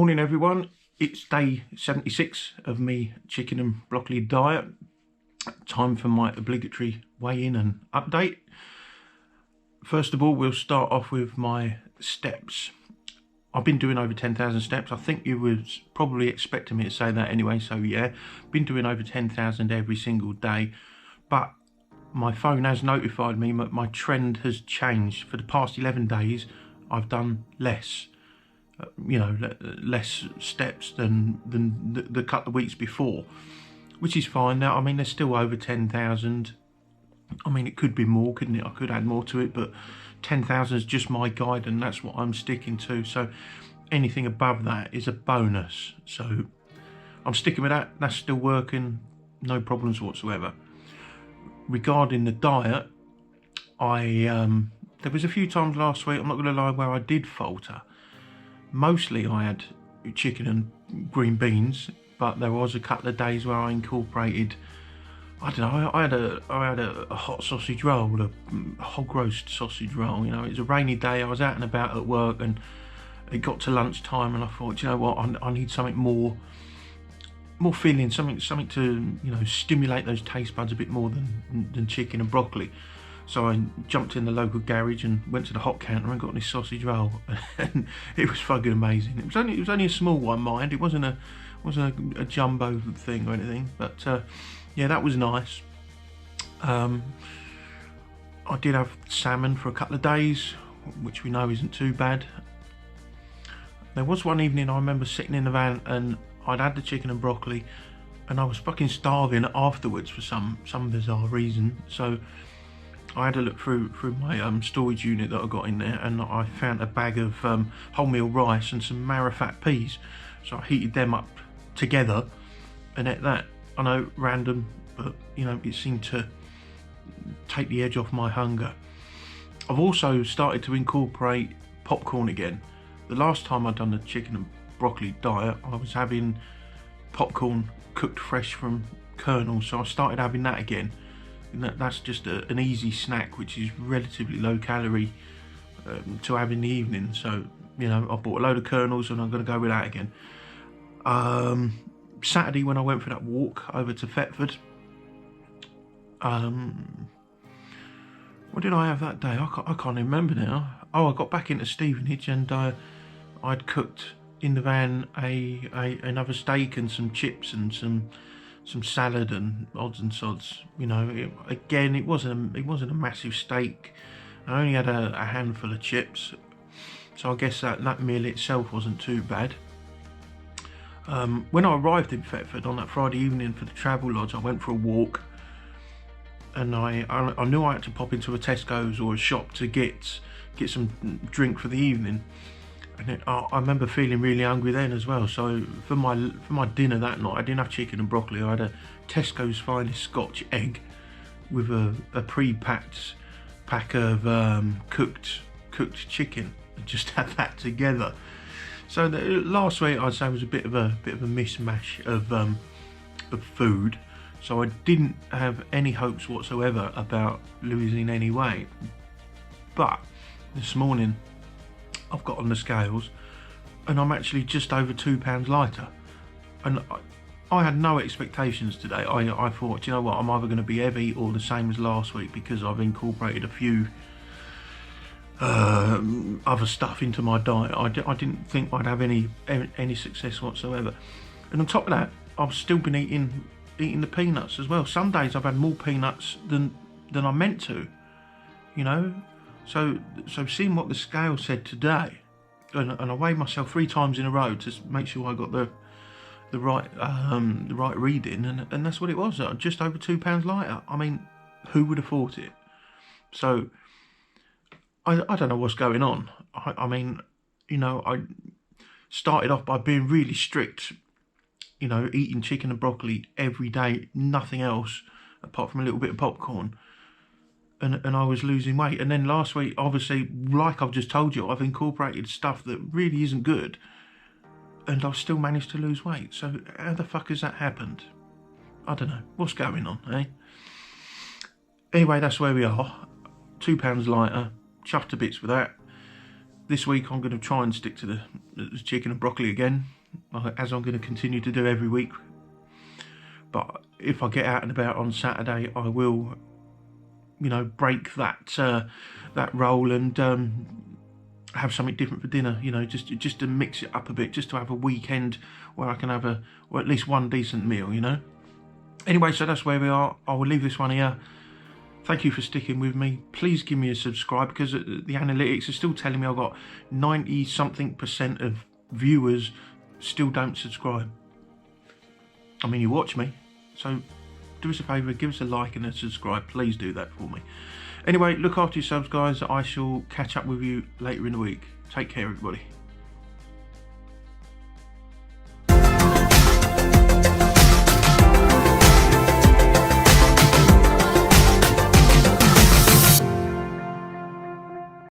Morning everyone, it's day 76 of me chicken and broccoli diet. Time for my obligatory weigh-in and update. First of all, we'll start off with my steps. I've been doing over 10,000 steps. I think you was probably expecting me to say that anyway, so yeah. Been doing over 10,000 every single day, but my phone has notified me that my trend has changed. For the past 11 days, I've done less. Less steps than the couple of weeks before, which is fine. Now, I mean, there's still over 10,000. I mean, it could be more, couldn't it? I could add more to it, but 10,000 is just my guide, and that's what I'm sticking to. So anything above that is a bonus. So I'm sticking with that. That's still working, no problems whatsoever. Regarding the diet, there was a few times last week, I'm not going to lie, where I did falter. Mostly I had chicken and green beans, but there was a couple of days where I incorporated, I don't know, I had a hot sausage roll, a hog roast sausage roll. You know, it was a rainy day, I was out and about at work, and it got to lunchtime, and I thought, you know what, I need something more filling, something to, you know, stimulate those taste buds a bit more than chicken and broccoli. So I jumped in the local garage and went to the hot counter and got this sausage roll, and it was fucking amazing. It was only a small one, mind. It wasn't a jumbo thing or anything, but yeah, that was nice. I did have salmon for a couple of days, which we know isn't too bad. There was one evening I remember sitting in the van and I'd had the chicken and broccoli, and I was fucking starving afterwards for some bizarre reason. So I had a look through my storage unit that I got in there, and I found a bag of wholemeal rice and some marrowfat peas. So I heated them up together and ate that. I know, random, but you know, it seemed to take the edge off my hunger. I've also started to incorporate popcorn again. The last time I'd done the chicken and broccoli diet, I was having popcorn cooked fresh from kernels, so I started having that again. That's just an easy snack, which is relatively low calorie to have in the evening. So, you know, I bought a load of kernels and I'm going to go with that again. Saturday, when I went for that walk over to Thetford, what did I have that day? I can't remember now. Oh, I got back into Stevenage, and I'd cooked in the van another steak and some chips and some salad and odds and sods. You know, it wasn't a massive steak. I only had a handful of chips, so I guess that meal itself wasn't too bad. When I arrived in Thetford on that Friday evening for the travel lodge, I went for a walk, and I knew I had to pop into a Tesco's or a shop to get some drink for the evening. And I remember feeling really hungry then as well. So for my dinner that night, I didn't have chicken and broccoli. I had a Tesco's Finest Scotch egg with a pre-packed pack of cooked chicken. I just had that together. So last week, I'd say, was a bit of a mishmash of food. So I didn't have any hopes whatsoever about losing any weight. But this morning, I've got on the scales and I'm actually just over 2 pounds lighter, and I had no expectations today. I thought, you know what, I'm either going to be heavy or the same as last week, because I've incorporated a few other stuff into my diet. I didn't think I'd have any success whatsoever. And on top of that, I've still been eating the peanuts as well. Some days I've had more peanuts than I meant to, you know. So seeing what the scale said today, and I weighed myself 3 times in a row to make sure I got the right reading, and that's what it was. Just over 2 pounds lighter. I mean, who would have thought it? So I don't know what's going on. I mean, you know, I started off by being really strict, you know, eating chicken and broccoli every day, nothing else apart from a little bit of popcorn. And I was losing weight. And then last week, obviously, like I've just told you, I've incorporated stuff that really isn't good, and I've still managed to lose weight. So how the fuck has that happened? I don't know. What's going on, eh? Anyway, that's where we are. 2 pounds lighter. Chuffed to bits with that. This week I'm going to try and stick to the chicken and broccoli again, as I'm going to continue to do every week. But if I get out and about on Saturday, I will, you know, break that that roll and have something different for dinner. You know, just to mix it up a bit, just to have a weekend where I can have at least one decent meal. You know. Anyway, so that's where we are. I will leave this one here. Thank you for sticking with me. Please give me a subscribe, because the analytics are still telling me I've got 90-something% of viewers still don't subscribe. I mean, you watch me, so do us a favour, give us a like and a subscribe. Please do that for me. Anyway, look after yourselves, guys. I shall catch up with you later in the week. Take care, everybody.